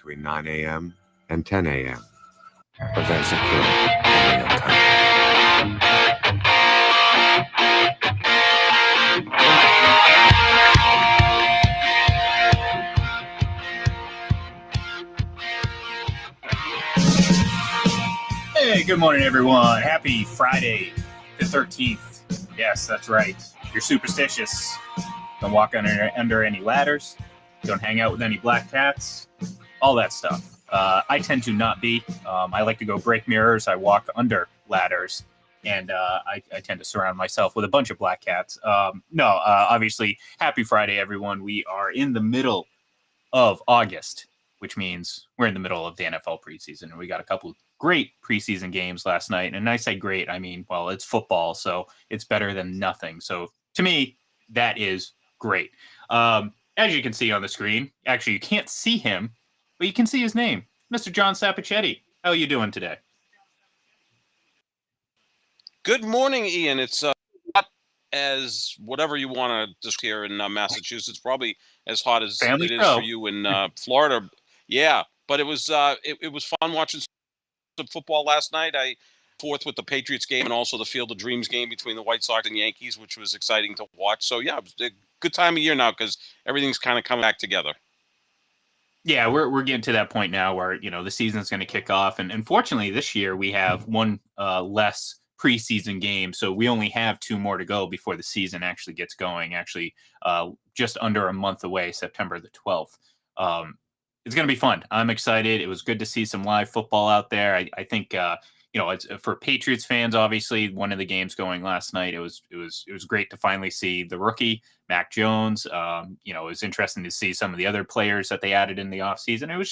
between 9 a.m. and 10 a.m. Events occur in real time. Hey, good morning, everyone. Happy Friday the 13th. Yes, that's right. You're superstitious. Don't walk under any ladders. Don't hang out with any black cats. All that stuff. I tend to not be. I like to go break mirrors. I walk under ladders. And I tend to surround myself with a bunch of black cats. Obviously, happy Friday, everyone. We are in the middle of August, which means we're in the middle of the NFL preseason. And we got a couple great preseason games last night. And I say great, I mean, well, it's football, so it's better than nothing. So to me, that is great. As you can see on the screen, actually, you can't see him, but you can see his name, Mr. John Sapichetti. How are you doing today? Good morning, Ian. It's hot as whatever you want to just here in Massachusetts. Probably as hot as Family it is show. for you in Florida. Yeah, but it was fun watching some football last night. I fourth with the Patriots game and also the Field of Dreams game between the White Sox and Yankees, which was exciting to watch. So yeah, it was a good time of year now because everything's kind of coming back together. Yeah, we're getting to that point now where, the season's going to kick off. And unfortunately, this year we have one less preseason game. So we only have two more to go before the season actually gets going, just under a month away, September the 12th. It's going to be fun. I'm excited. It was good to see some live football out there. I think, it's for Patriots fans, obviously, one of the games going last night, it was great to finally see the rookie, Mac Jones. It was interesting to see some of the other players that they added in the offseason. It was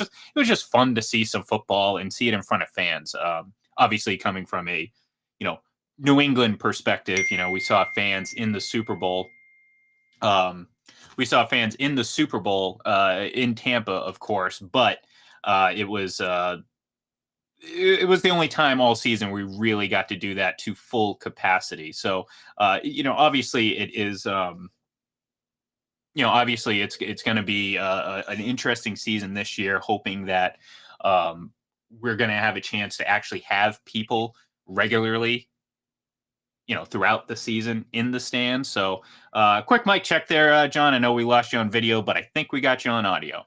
just fun to see some football and see it in front of fans. Obviously, coming from a, New England perspective, we saw fans in the Super Bowl. We saw fans in the Super Bowl in Tampa, of course, but it was the only time all season we really got to do that to full capacity. So, obviously it is, obviously it's going to be an interesting season this year, hoping that we're going to have a chance to actually have people regularly throughout the season in the stands. So quick mic check there, John. I know we lost you on video, but I think we got you on audio.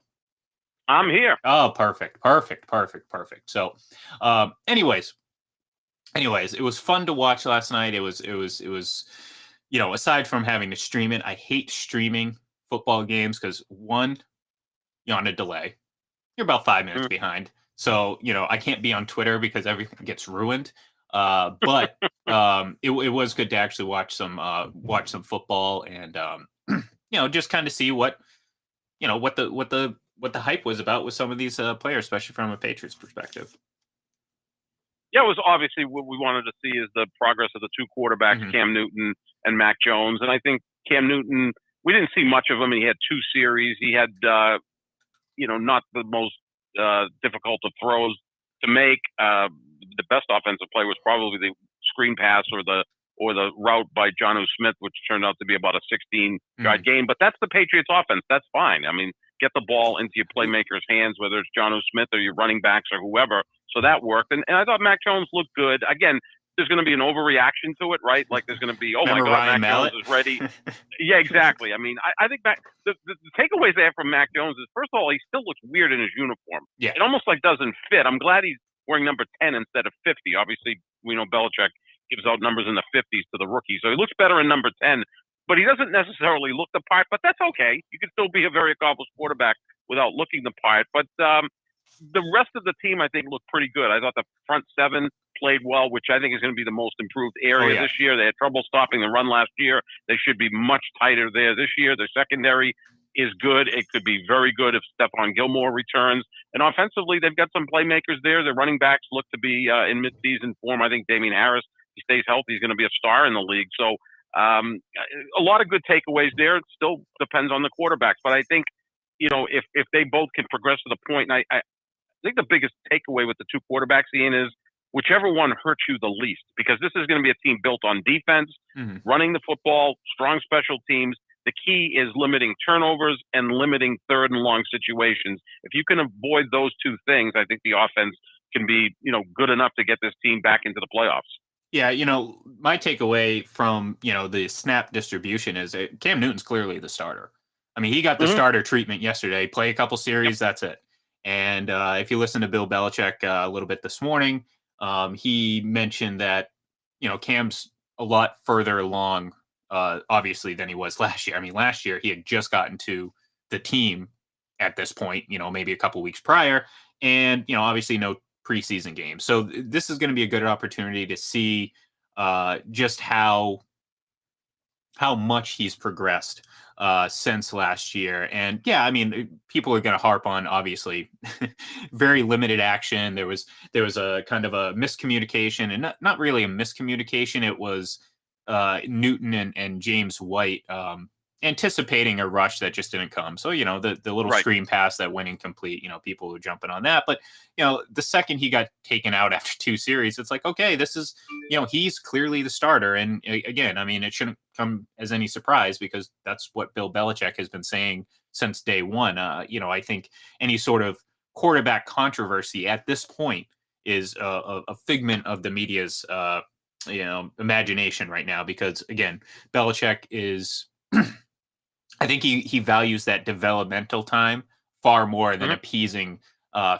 I'm here. Oh, perfect. So anyways, it was fun to watch last night. It was, aside from having to stream it, I hate streaming football games because one, you're on a delay. You're about 5 minutes behind. So, I can't be on Twitter because everything gets ruined. But it was good to actually watch some football and just kind of see what the hype was about with some of these players, especially from a Patriots perspective. Yeah, it was obviously what we wanted to see is the progress of the two quarterbacks, Cam Newton and Mac Jones. And I think Cam Newton, we didn't see much of him. He had 2 series. He had not the most difficult of throws to make. The best offensive play was probably the screen pass or the route by Jonnu Smith, which turned out to be about a 16-yard gain. But that's the Patriots offense. That's fine. I mean, get the ball into your playmakers' hands, whether it's Jonnu Smith or your running backs or whoever. So that worked. And I thought Mac Jones looked good. Again, there's going to be an overreaction to it, right? Like there's going to be, oh, my God, Mac Jones is ready. Yeah, exactly. I mean, I think the takeaways I have from Mac Jones is, first of all, he still looks weird in his uniform. Yeah. It almost doesn't fit. I'm glad he's wearing number 10 instead of 50. Obviously, we know Belichick gives out numbers in the 50s to the rookie. So he looks better in number 10, but he doesn't necessarily look the part, but that's okay. You can still be a very accomplished quarterback without looking the part. But the rest of the team, I think, looked pretty good. I thought the front 7 played well, which I think is going to be the most improved area this year. They had trouble stopping the run last year. They should be much tighter there this year. Their secondary is good. It could be very good if Stephon Gilmore returns. And offensively, they've got some playmakers there. Their running backs look to be in midseason form. I think Damian Harris, he stays healthy, he's going to be a star in the league. So a lot of good takeaways there. It still depends on the quarterbacks. But I think, if they both can progress to the point, and I think the biggest takeaway with the two quarterbacks, Ian, is whichever one hurts you the least, because this is going to be a team built on defense, running the football, strong special teams. The key is limiting turnovers and limiting third and long situations. If you can avoid those two things, I think the offense can be, good enough to get this team back into the playoffs. Yeah, my takeaway from, the snap distribution is Cam Newton's clearly the starter. I mean, he got the starter treatment yesterday, play a couple series, that's it. And if you listen to Bill Belichick a little bit this morning, he mentioned that, Cam's a lot further along, obviously, than he was last year. I mean, last year he had just gotten to the team at this point, maybe a couple weeks prior. And, obviously no preseason games. So this is going to be a good opportunity to see just how much he's progressed since last year. And yeah, I mean, people are going to harp on, obviously, very limited action. There was a kind of a miscommunication, and not really a miscommunication. It was Newton and James White anticipating a rush that just didn't come. So, the little screen pass that went incomplete, people were jumping on that. But, the second he got taken out after 2 series, it's like, okay, this is, he's clearly the starter. And again, I mean, it shouldn't come as any surprise because that's what Bill Belichick has been saying since day one. I think any sort of quarterback controversy at this point is a figment of the media's, imagination right now, because again, Belichick is, I think he values that developmental time far more than appeasing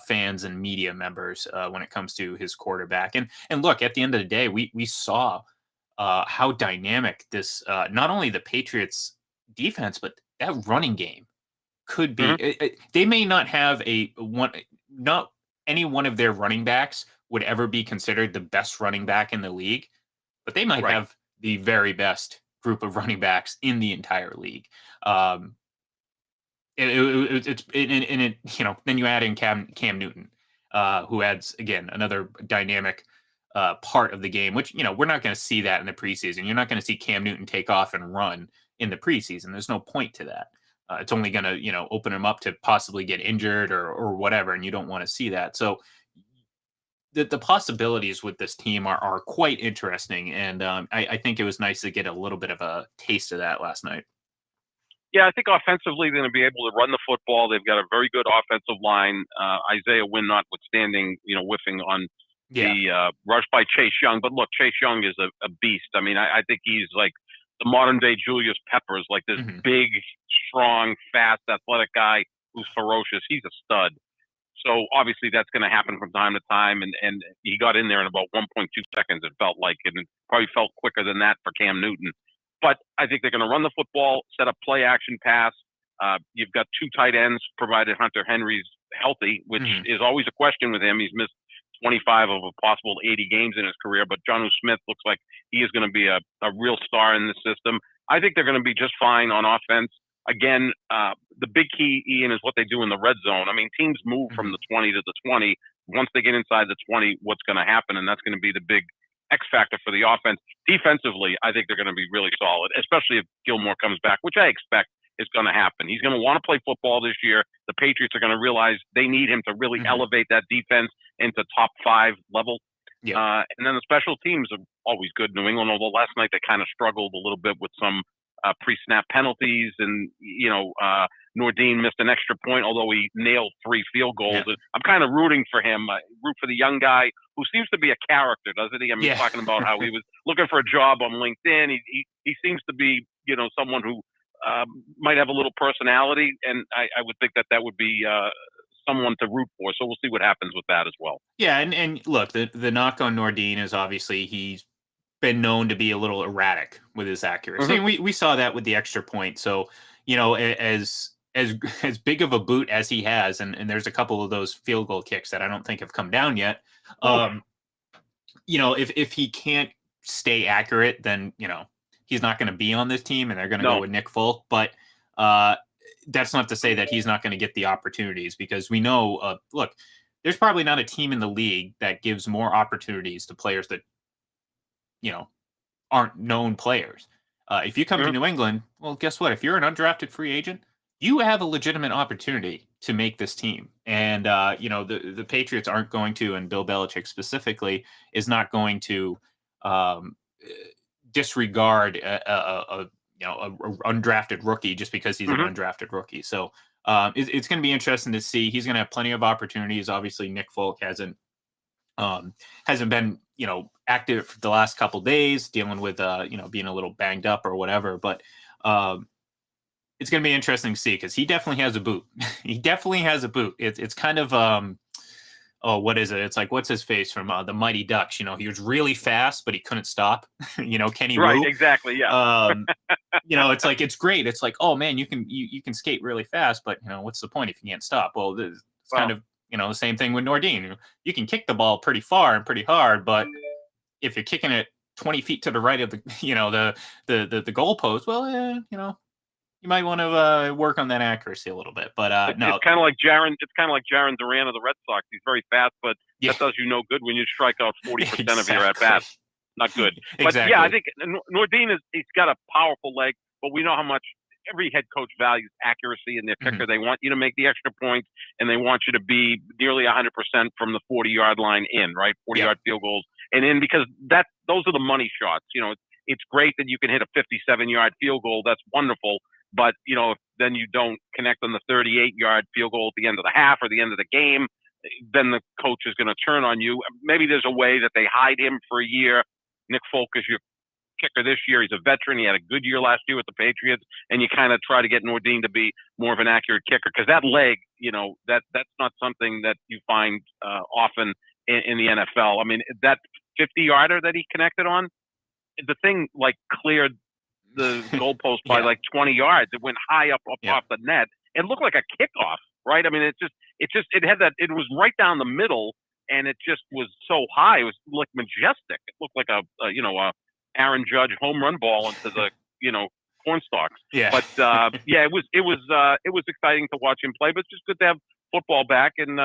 fans and media members when it comes to his quarterback. And look, at the end of the day, we saw how dynamic this not only the Patriots defense, but that running game could be. They may not have not any one of their running backs would ever be considered the best running back in the league, but they might have the very best group of running backs in the entire league. Then you add in Cam Newton, who adds, again, another dynamic part of the game, which, we're not going to see that in the preseason. You're not going to see Cam Newton take off and run in the preseason. There's no point to that. It's only going to, open him up to possibly get injured or whatever, and you don't want to see that. So the possibilities with this team are quite interesting, and I think it was nice to get a little bit of a taste of that last night. Yeah, I think offensively they're going to be able to run the football. They've got a very good offensive line. Isaiah Wynn notwithstanding, whiffing on the rush by Chase Young. But look, Chase Young is a beast. I mean, I think he's like the modern day Julius Peppers, like this big, strong, fast, athletic guy who's ferocious. He's a stud. So obviously that's going to happen from time to time, and he got in there in about 1.2 seconds. It felt like, and it probably felt quicker than that for Cam Newton. But I think they're going to run the football, set up play action pass. You've got 2 tight ends, provided Hunter Henry's healthy, which is always a question with him. He's missed 25 of a possible 80 games in his career, but Jonnu Smith looks like he is going to be a real star in the system. I think they're going to be just fine on offense. Again, the big key, Ian, is what they do in the red zone. I mean, teams move from the 20 to the 20. Once they get inside the 20, what's going to happen? And that's going to be the big X factor for the offense. Defensively, I think they're going to be really solid, especially if Gilmore comes back, which I expect is going to happen. He's going to want to play football this year. The Patriots are going to realize they need him to really elevate that defense into top 5 level. And then the special teams are always good. New England, although last night they kind of struggled a little bit with some pre-snap penalties, and Nordine missed an extra point, although he nailed 3 field goals. And I'm kind of rooting for him. I root for the young guy who seems to be a character, doesn't he? I mean, talking about how he was looking for a job on LinkedIn. He seems to be, someone who might have a little personality, and I would think that would be someone to root for. So we'll see what happens with that as well. Yeah, and look, the knock on Nordine is obviously he's been known to be a little erratic with his accuracy. And we saw that with the extra point. So, as big of a boot as he has, and there's a couple of those field goal kicks that I don't think have come down yet. If he can't stay accurate, then, he's not going to be on this team, and they're going to go with Nick Folk. But that's not to say that he's not going to get the opportunities, because we know, look, there's probably not a team in the league that gives more opportunities to players that, aren't known players. If you come to New England, well, guess what? If you're an undrafted free agent, you have a legitimate opportunity to make this team. And, the Patriots aren't going to, and Bill Belichick specifically is not going to disregard a a undrafted rookie just because he's an undrafted rookie. So it's going to be interesting to see. He's going to have plenty of opportunities. Obviously, Nick Folk hasn't been active for the last couple days, dealing with being a little banged up or whatever. But it's going to be interesting to see because he definitely has a boot. He definitely has a boot. It's kind of what is it? It's like, what's his face from the Mighty Ducks? He was really fast, but he couldn't stop. Kenny Right, Wu. exactly, yeah. It's like, it's great. It's like, oh man, you can skate really fast, but what's the point if you can't stop? Well, it's kind of the same thing with Nordin. You can kick the ball pretty far and pretty hard, but if you're kicking it 20 feet to the right of the the goalpost, well, you might want to work on that accuracy a little bit. But no, it's kind of like Jaron. It's kind of like Jaron Duran of the Red Sox. He's very fast, but that does you no good when you strike out 40% of your at bats. Not good. But exactly. yeah, I think Nordin he's got a powerful leg, but we know how much every head coach values accuracy in their kicker. They want you to make the extra points, and they want you to be nearly 100% from the 40-yard line in, right? 40-yard field goals and in, because those are the money shots. It's great that you can hit a 57-yard field goal. That's wonderful. But, if then you don't connect on the 38-yard field goal at the end of the half or the end of the game, then the coach is going to turn on you. Maybe there's a way that they hide him for a year. Nick Folk is your kicker this year. He's a veteran. He had a good year last year with the Patriots. And you kind of try to get Nordin to be more of an accurate kicker. Because that leg, that's not something that you find often in the NFL. I mean, that 50-yarder that he connected on, the thing cleared the goalpost by 20 yards. It went high up off the net. It looked like a kickoff, right? I mean, it had that. It was right down the middle, and it just was so high. It was like majestic. It looked like a Aaron Judge home run ball into the corn stalks. Yeah. But it was exciting to watch him play. But it's just good to have football back, and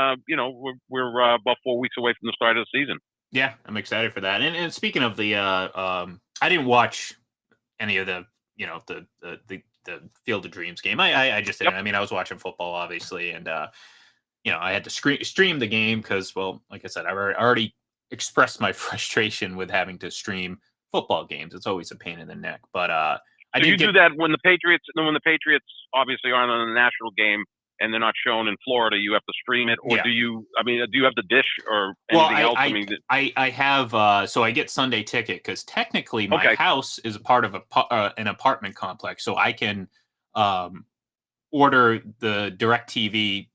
we're about 4 weeks away from the start of the season. Yeah, I'm excited for that. And speaking of the, I didn't watch any of the the Field of Dreams game. I just didn't. I mean, I was watching football obviously, and I had to stream the game because, well, like I said, I already expressed my frustration with having to stream football games. It's always a pain in the neck. But do that when the Patriots obviously aren't on a national game and they're not shown in Florida, you have to stream it, or do you have the dish or anything else? I have, so I get Sunday Ticket because technically my house is a part of an apartment complex, so I can order the DirecTV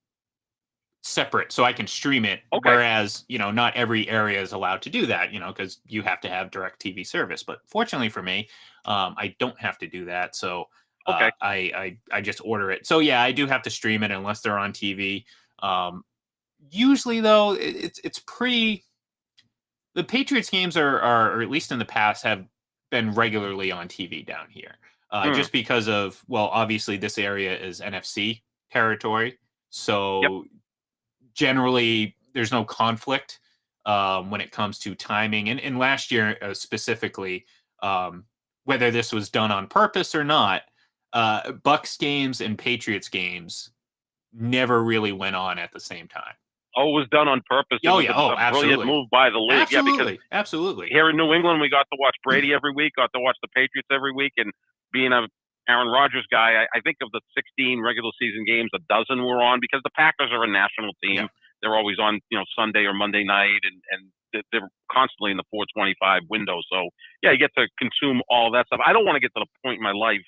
separate, so I can stream it. Whereas, not every area is allowed to do that, because you have to have DirecTV service. But fortunately for me, I don't have to do that. So I just order it. So yeah, I do have to stream it unless they're on TV. Usually though, it's pretty. The Patriots games are, or at least in the past, have been regularly on TV down here. Just because of, well, obviously this area is NFC territory, so generally there's no conflict when it comes to timing. And last year specifically, whether this was done on purpose or not, Bucks games and Patriots games never really went on at the same time. Oh, it was done on purpose. Absolutely. Brilliant move by the league. Absolutely. Here in New England, we got to watch Brady every week, got to watch the Patriots every week, and being a Aaron Rodgers guy, I think of the 16 regular season games, a dozen were on because the Packers are a national team. Yeah. They're always on, Sunday or Monday night, and they're constantly in the 425 window. So yeah, you get to consume all that stuff. I don't want to get to the point in my life,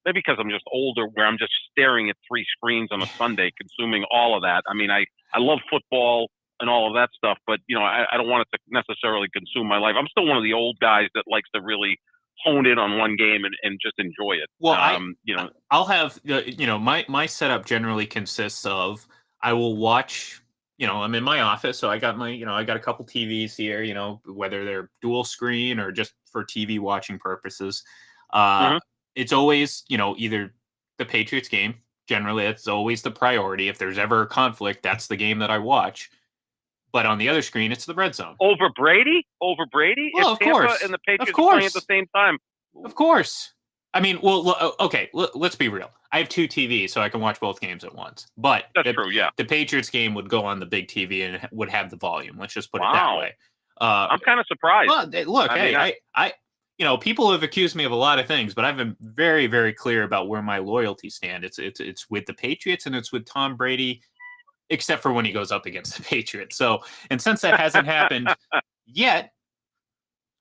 maybe because I'm just older, where I'm just staring at 3 screens on a Sunday, consuming all of that. I mean, I love football and all of that stuff, but I don't want it to necessarily consume my life. I'm still one of the old guys that likes to really hone in on one game and just enjoy it. Well, I'll have my setup generally consists of, I will watch. I'm in my office, so I got I got a couple TVs here. Whether they're dual screen or just for TV watching purposes. It's always, either the Patriots game. Generally, it's always the priority. If there's ever a conflict, that's the game that I watch. But on the other screen, it's the red zone. Over Brady? Well, if of Tampa course. and the Patriots are playing at the same time. Of course. I mean, well, okay, let's be real. I have 2 TVs, so I can watch both games at once. But that's true, yeah. The Patriots game would go on the big TV and would have the volume. Let's just put it that way. I'm kind of surprised. Well, look, people have accused me of a lot of things, but I've been very, very clear about where my loyalty stand. It's with the Patriots and it's with Tom Brady, except for when he goes up against the Patriots. So, and since that hasn't happened yet,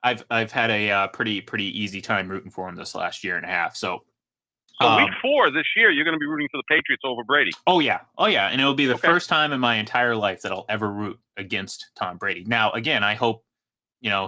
I've had a pretty easy time rooting for him this last year and a half. So week 4 this year, you're going to be rooting for the Patriots over Brady. Oh yeah, and it will be the first time in my entire life that I'll ever root against Tom Brady. Now, again, I hope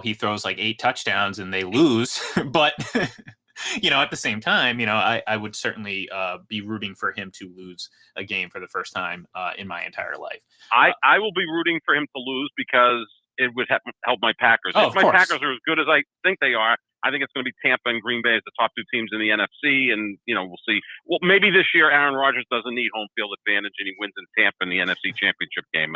he throws like 8 touchdowns and they lose, but at the same time, I would certainly be rooting for him to lose a game for the first time in my entire life. I will be rooting for him to lose because it would help my Packers. If my Packers are as good as I think they are, I think it's going to be Tampa and Green Bay as the top 2 teams in the NFC, and we'll see. Well, maybe this year Aaron Rodgers doesn't need home field advantage, and he wins in Tampa in the NFC Championship game.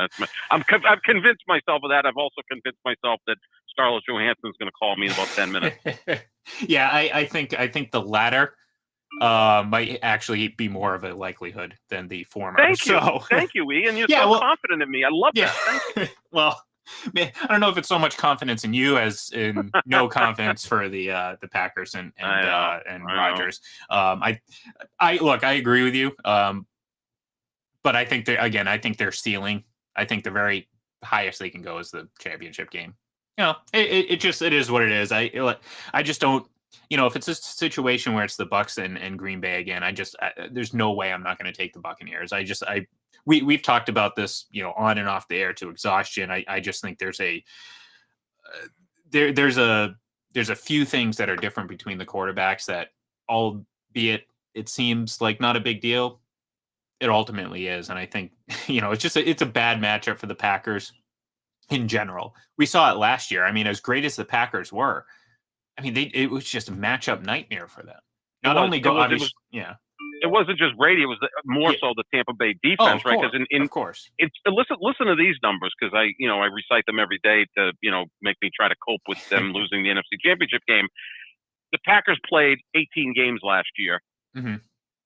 I've convinced myself of that. I've also convinced myself that Scarlett Johansson is going to call me in about 10 minutes. Yeah, I think the latter might actually be more of a likelihood than the former. Thank you, Ian. You're confident in me. I love that. Thank you. Well, man, I don't know if it's so much confidence in you as in no confidence for the Packers and Rodgers. I agree with you. But I think I think their ceiling. I think the very highest they can go is the championship game. It is what it is. I just don't. If it's a situation where it's the Bucks and Green Bay again, there's no way I'm not going to take the Buccaneers. We've talked about this, on and off the air to exhaustion. I just think there's a few things that are different between the quarterbacks that, albeit it seems like not a big deal, it ultimately is. And I think, it's a bad matchup for the Packers in general. We saw it last year. I mean, as great as the Packers were, it was just a matchup nightmare for them. It wasn't just Brady; it was more so the Tampa Bay defense, right? Because of course, listen to these numbers because I recite them every day to make me try to cope with them losing the NFC Championship game. The Packers played 18 games last year,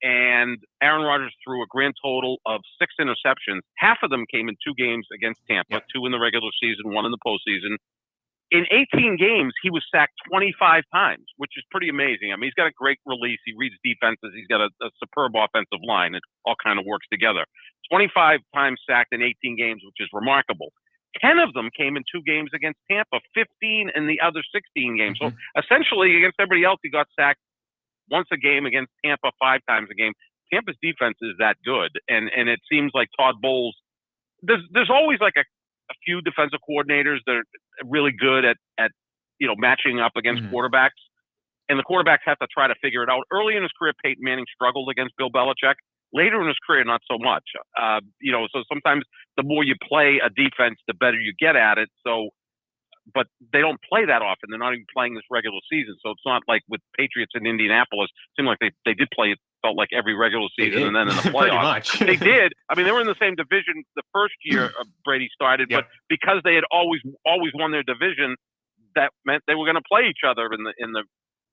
and Aaron Rodgers threw a grand total of 6 interceptions. Half of them came in 2 games against Tampa, 2 in the regular season, 1 in the postseason. In 18 games, he was sacked 25 times, which is pretty amazing. He's got a great release. He reads defenses. He's got a superb offensive line. It all kind of works together. 25 times sacked in 18 games, which is remarkable. 10 of them came in 2 games against Tampa, 15 in the other 16 games. So essentially, against everybody else, he got sacked once a game. Against Tampa, 5 times a game. Tampa's defense is that good, and it seems like Todd Bowles. There's always like a few defensive coordinators that are really good at matching up against quarterbacks, and the quarterbacks have to try to figure it out. Early in his career, Peyton Manning struggled against Bill Belichick. Later in his career, not so much. So sometimes the more you play a defense, the better you get at it. So, but they don't play that often. They're not even playing this regular season. So it's not like with Patriots in Indianapolis. It seemed like they did play it. Felt like every regular season, and then in the playoffs, they did. They were in the same division the first year Brady started, but because they had always won their division, that meant they were going to play each other in the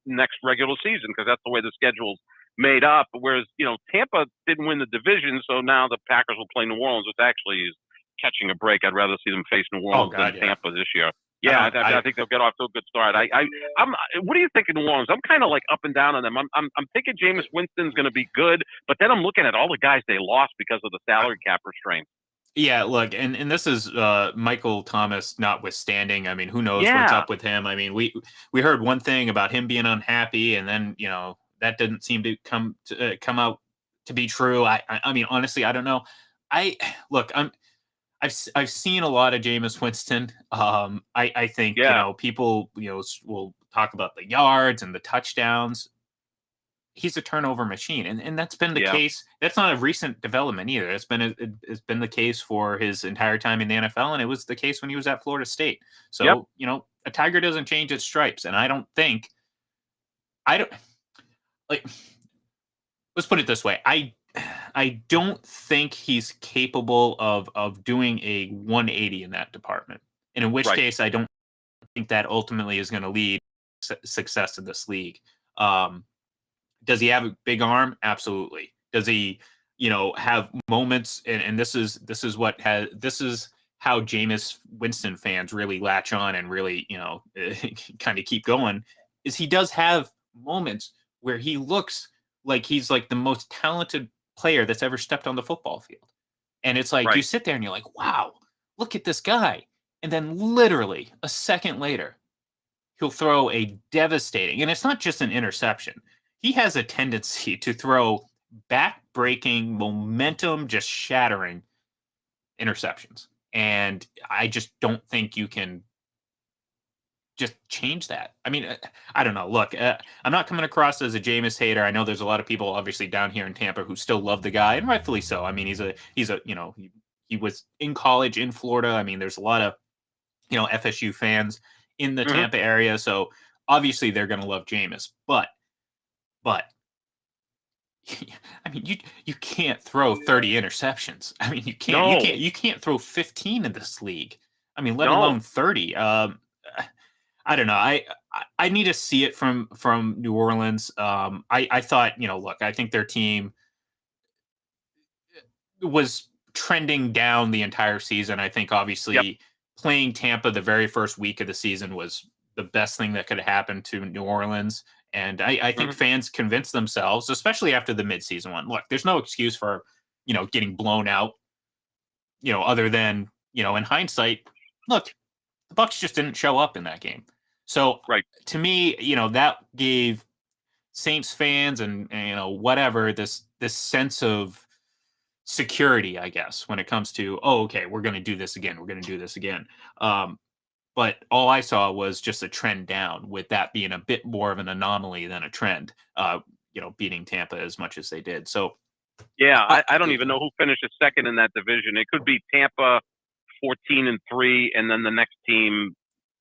next regular season because that's the way the schedule's made up. Whereas Tampa didn't win the division, so now the Packers will play New Orleans, which actually is catching a break. I'd rather see them face New Orleans than Tampa this year. Yeah, I think they'll get off to a good start. What do you think of New Orleans? I'm kind of like up and down on them. I'm thinking Jameis Winston's going to be good, but then I'm looking at all the guys they lost because of the salary cap restraints. Yeah, look, and this is Michael Thomas notwithstanding. Who knows what's up with him? We heard one thing about him being unhappy, and then that didn't seem to come out to be true. Honestly, I don't know. I've seen a lot of Jameis Winston. I think people will talk about the yards and the touchdowns. He's a turnover machine, and that's been the case. That's not a recent development either. It's been the case for his entire time in the NFL, and it was the case when he was at Florida State. So a tiger doesn't change its stripes, and let's put it this way. I don't think he's capable of doing a 180 in that department. And in which case, I don't think that ultimately is going to lead success in this league. Does he have a big arm? Absolutely. Does he, have moments? And this is how Jameis Winston fans really latch on and really, kind of keep going. is he does have moments where he looks like he's like the most talented player that's ever stepped on the football field. And it's like, you Right. sit there and you're like, wow, look at this guy. And then literally a second later, he'll throw a devastating, and it's not just an interception. He has a tendency to throw back-breaking, momentum just shattering interceptions. And I just don't think you can just change that. I mean, I don't know. Look, I'm not coming across as a Jameis hater. I know there's a lot of people obviously down here in Tampa who still love the guy, and rightfully so. I mean, he's a he was in college in Florida. I mean, there's a lot of FSU fans in the Mhm. Tampa area, so obviously they're going to love Jameis. But I mean, you can't throw 30 interceptions. I mean, No. you can't throw 15 in this league. I mean, let No. alone 30. I don't know. I need to see it from New Orleans. I thought, look, I think their team was trending down the entire season. I think obviously playing Tampa the very first week of the season was the best thing that could have happened to New Orleans. And I think fans convinced themselves, especially after the midseason one. Look, there's no excuse for, getting blown out, other than, in hindsight, look, the Bucs just didn't show up in that game. So Right. to me, that gave Saints fans and whatever this sense of security, I guess, when it comes to, okay, we're going to do this again. We're going to do this again. But all I saw was just a trend down, with that being a bit more of an anomaly than a trend, beating Tampa as much as they did. So, yeah, I don't even know who finishes second in that division. It could be Tampa 14-3, and then the next team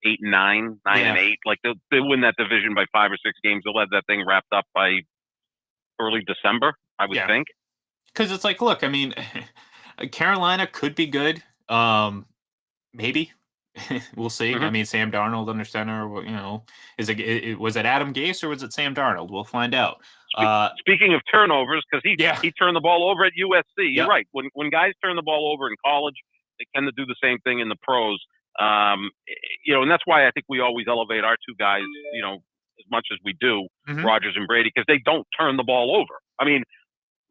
8-9, 9-8. Like they'll win that division by 5 or 6 games. They'll have that thing wrapped up by early December, I would think. Because it's like, look, I mean, Carolina could be good. Maybe. We'll see. I mean, Sam Darnold under center, was it Adam Gase or was it Sam Darnold? We'll find out. Speaking of turnovers, because he turned the ball over at USC. You're right. When guys turn the ball over in college, they tend to do the same thing in the pros. And that's why I think we always elevate our two guys, as much as we do, Rodgers and Brady, because they don't turn the ball over. I mean,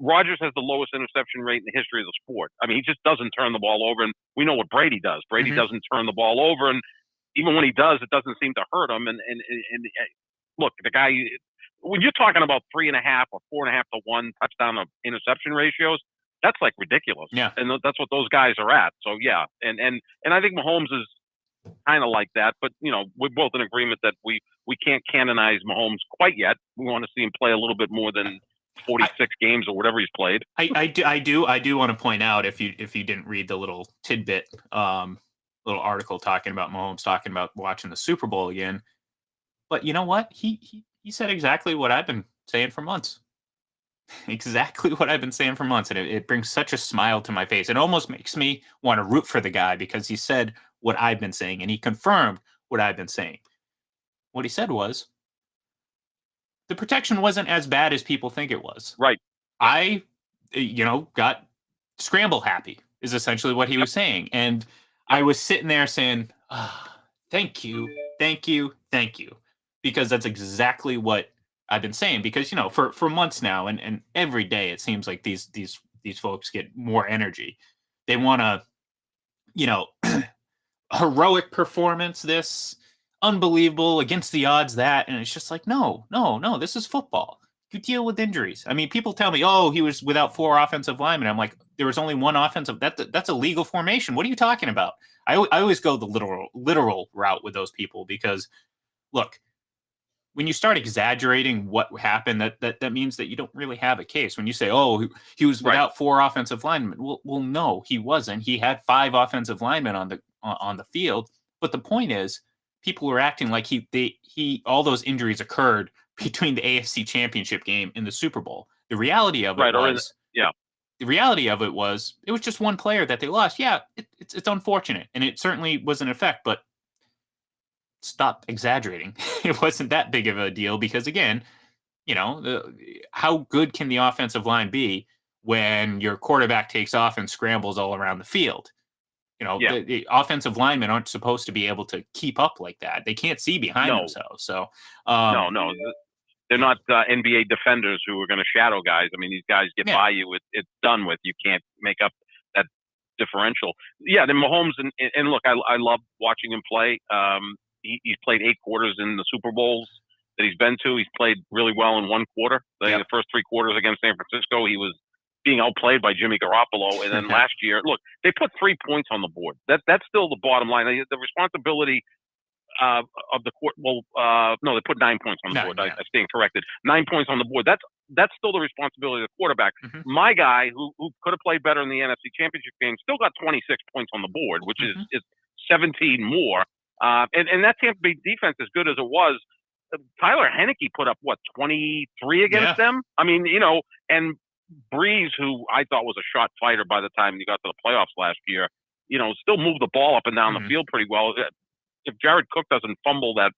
Rodgers has the lowest interception rate in the history of the sport. I mean, he just doesn't turn the ball over, and we know what Brady does. Brady doesn't turn the ball over, and even when he does, it doesn't seem to hurt him. And look, the guy, when you're talking about 3.5 or 4.5 to 1 touchdown to interception ratios, that's like ridiculous. Yeah, and that's what those guys are at. So yeah, and I think Mahomes is kind of like that. But we're both in agreement that we can't canonize Mahomes quite yet. We want to see him play a little bit more than 46 games or whatever he's played. I do want to point out, if you didn't read the little tidbit, little article talking about Mahomes talking about watching the Super Bowl again, but you know what? He said exactly what I've been saying for months. Exactly what I've been saying for months, and it brings such a smile to my face. It almost makes me want to root for the guy, because he said what I've been saying, and he confirmed what I've been saying. What he said was, the protection wasn't as bad as people think it was. Right. I, got scramble happy, is essentially what he was saying. And I was sitting there saying, thank you. Because that's exactly what I've been saying. Because, for months now, and every day it seems like these folks get more energy. They want to, heroic performance, this unbelievable, against the odds, that, and it's just like, no, this is football. You deal with injuries. I mean, people tell me, he was without 4 offensive linemen. I'm like, there was only 1 offensive. That's a legal formation. What are you talking about? I always go the literal route with those people, because look, when you start exaggerating what happened, that means that you don't really have a case. When you say, he was without 4 offensive linemen, well, no, he wasn't. He had 5 offensive linemen on the field. But the point is, people were acting like all those injuries occurred between the AFC Championship game and the Super Bowl. The reality of it was, it was just one player that they lost. Yeah, it's unfortunate, and it certainly was an effect, but stop exaggerating. It wasn't that big of a deal, because again, how good can the offensive line be when your quarterback takes off and scrambles all around the field? Yeah. The offensive linemen aren't supposed to be able to keep up like that. They can't see behind No. themselves. So No. They're not NBA defenders who are going to shadow guys. I mean, these guys get by you. It's done with. You can't make up that differential. Yeah, then Mahomes, and look, I love watching him play. He's played 8 quarters in the Super Bowls that he's been to. He's played really well in 1 quarter. The first 3 quarters against San Francisco, he was being outplayed by Jimmy Garoppolo. And then last year, look, they put 3 points on the board. That's still the bottom line. The responsibility of the court. Well, no, they put 9 points on the board. I stand corrected. 9 points on the board. That's still the responsibility of the quarterback. Mm-hmm. My guy, who could have played better in the NFC Championship game, still got 26 points on the board, which is 17 more. And that Tampa Bay defense, as good as it was, Tyler Heineke put up 23 against them. I mean, and Breeze, who I thought was a shot fighter by the time he got to the playoffs last year, still moved the ball up and down the field pretty well. If Jared Cook doesn't fumble that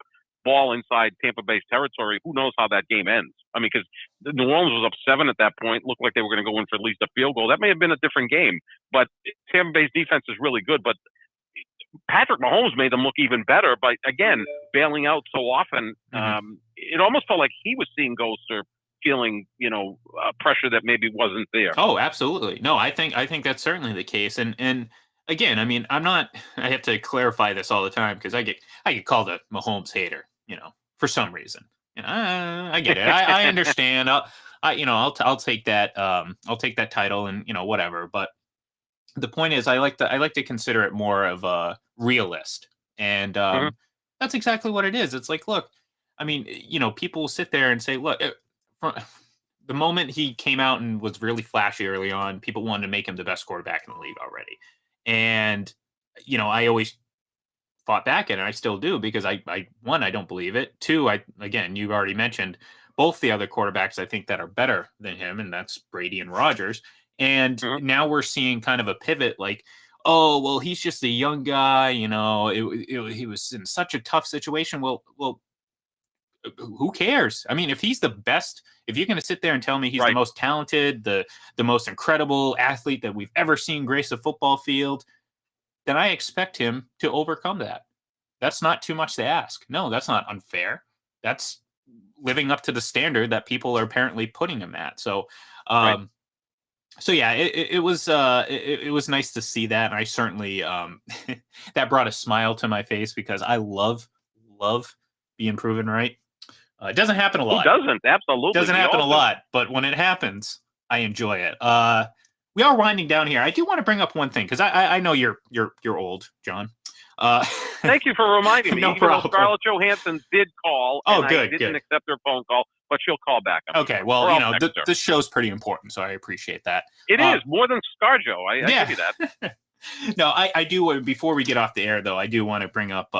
ball inside Tampa Bay's territory, who knows how that game ends? I mean, because New Orleans was up 7 at that point, looked like they were going to go in for at least a field goal. That may have been a different game, but Tampa Bay's defense is really good. But Patrick Mahomes made them look even better by, again, bailing out so often. It almost felt like he was seeing ghosts or feeling, pressure that maybe wasn't there. Oh, absolutely. No, I think that's certainly the case. And again, I mean, I have to clarify this all the time because I get called a Mahomes hater, for some reason. I get it. I understand. I'll take that. I'll take that title and whatever. But the point is, I like to consider it more of a realist, and that's exactly what it is. It's like, look, I mean, people sit there and say, look, the moment he came out and was really flashy early on, people wanted to make him the best quarterback in the league already. And, I always fought back at it. And I still do because one, I don't believe it. 2, again, you've already mentioned both the other quarterbacks I think that are better than him, and that's Brady and Rodgers. And now we're seeing kind of a pivot like, oh, well, he's just a young guy. He was in such a tough situation. Well, who cares? I mean, if he's the best, if you're going to sit there and tell me he's the most talented, the most incredible athlete that we've ever seen grace a football field, then I expect him to overcome that. That's not too much to ask. No, that's not unfair. That's living up to the standard that people are apparently putting him at. So, so yeah, it was nice to see that. And I certainly, that brought a smile to my face because I love being proven right. It doesn't happen a lot. Who doesn't? Absolutely. It doesn't happen a lot, but when it happens, I enjoy it. We are winding down here. I do want to bring up one thing because I know you're old, John. Thank you for reminding me. No problem. Scarlett Johansson did call. Oh, and good. I didn't accept her phone call, but she'll call back. Okay, sure. well, this show's pretty important, so I appreciate that. It is more than ScarJo. I give you that. No, I do. Before we get off the air, though, I do want to bring up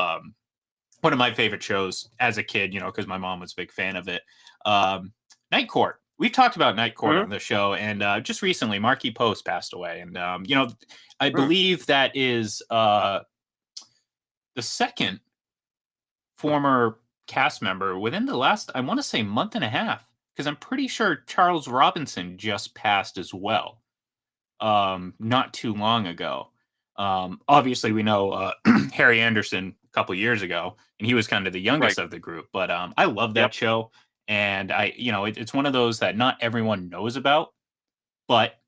one of my favorite shows as a kid, because my mom was a big fan of it. Night Court. We've talked about Night Court on the show, and just recently, Marky Post passed away. And, I believe that is the second former cast member within the last, I want to say, month and a half, because I'm pretty sure Charles Robinson just passed as well, not too long ago. Obviously, we know Harry Anderson a couple years ago, and he was kind of the youngest of the group. But I love that show, and it's one of those that not everyone knows about, but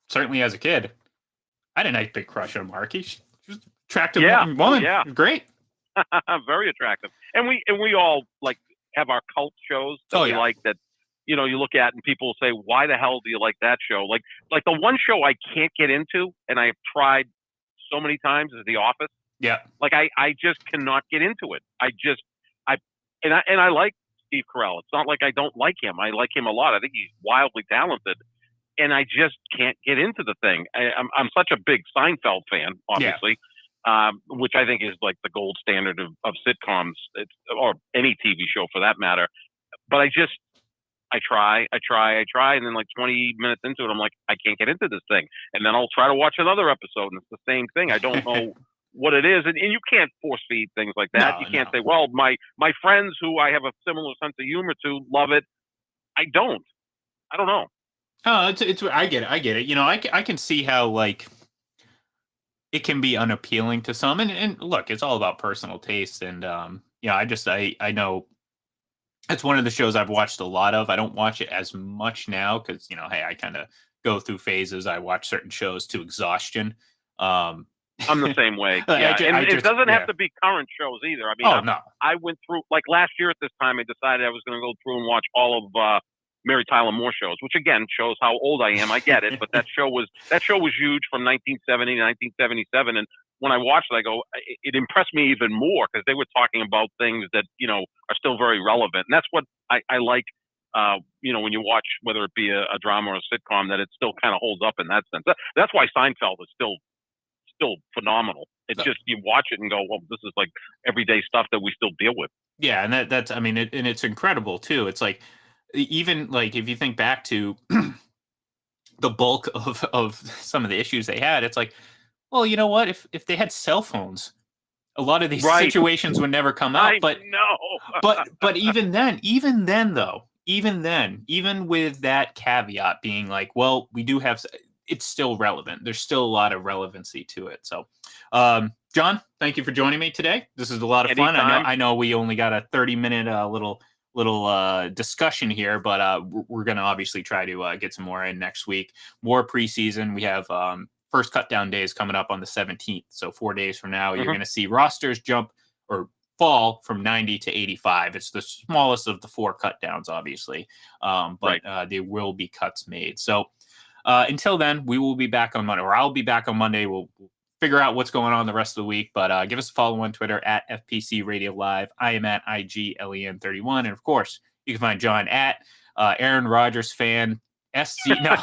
certainly as a kid, I had a nice big crush on Marky. She was an attractive woman. Yeah, great, very attractive. And we all have our cult shows that we like that. You look at and people say, why the hell do you like that show? Like the one show I can't get into, and I've tried so many times, is The Office. Yeah. I just cannot get into it. I like Steve Carell. It's not like I don't like him. I like him a lot. I think he's wildly talented, and I just can't get into the thing. I'm such a big Seinfeld fan, obviously, which I think is like the gold standard of sitcoms, or any TV show for that matter. But I try, and then 20 minutes into it, I'm like, I can't get into this thing. And then I'll try to watch another episode, and it's the same thing. I don't know what it is. And you can't force feed things like that. You can't say, well, my friends who I have a similar sense of humor to love it. I don't know. Oh, it's I get it. I can see how it can be unappealing to some. And look, it's all about personal taste. And I know it's one of the shows I've watched a lot of. I don't watch it as much now because, hey, I kind of go through phases. I watch certain shows to exhaustion. I'm the same way. Like, Yeah, it doesn't yeah. have to be current shows either. I mean, no. I went through, like last year at this time, I decided I was going to go through and watch all of Mary Tyler Moore shows, which again shows how old I am. I get it, but that show was huge from 1970 to 1977, and when I watched it, I go, it impressed me even more because they were talking about things that are still very relevant, and that's what I like. When you watch, whether it be a drama or a sitcom, that it still kind of holds up in that sense. That's why Seinfeld is still phenomenal. It's just you watch it and go, well, this is like everyday stuff that we still deal with. Yeah, and that's and it's incredible too. It's like, even like if you think back to the bulk of some of the issues they had, it's like, well, you know what? If they had cell phones, a lot of these situations would never come out. But even then, even with that caveat being like, well, we do have, it's still relevant. There's still a lot of relevancy to it. So, John, thank you for joining me today. This is a lot of fun. I know we only got a 30-minute little discussion here, but we're going to obviously try to get some more in next week. More preseason. We have first cut down days coming up on the 17th. So 4 days from now, you're going to see rosters jump or fall from 90 to 85. It's the smallest of the 4 cut downs, obviously, but there will be cuts made. So until then, we will be back on Monday, or I'll be back on Monday. We'll figure out what's going on the rest of the week, but give us a follow on Twitter at FPC Radio Live. I am at IGLEN31. And of course, you can find John at Aaron Rodgers Fan SC. No,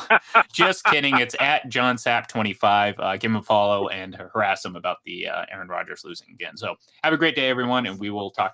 just kidding. It's at John Sapp25. Give him a follow and harass him about the Aaron Rodgers losing again. So have a great day, everyone, and we will talk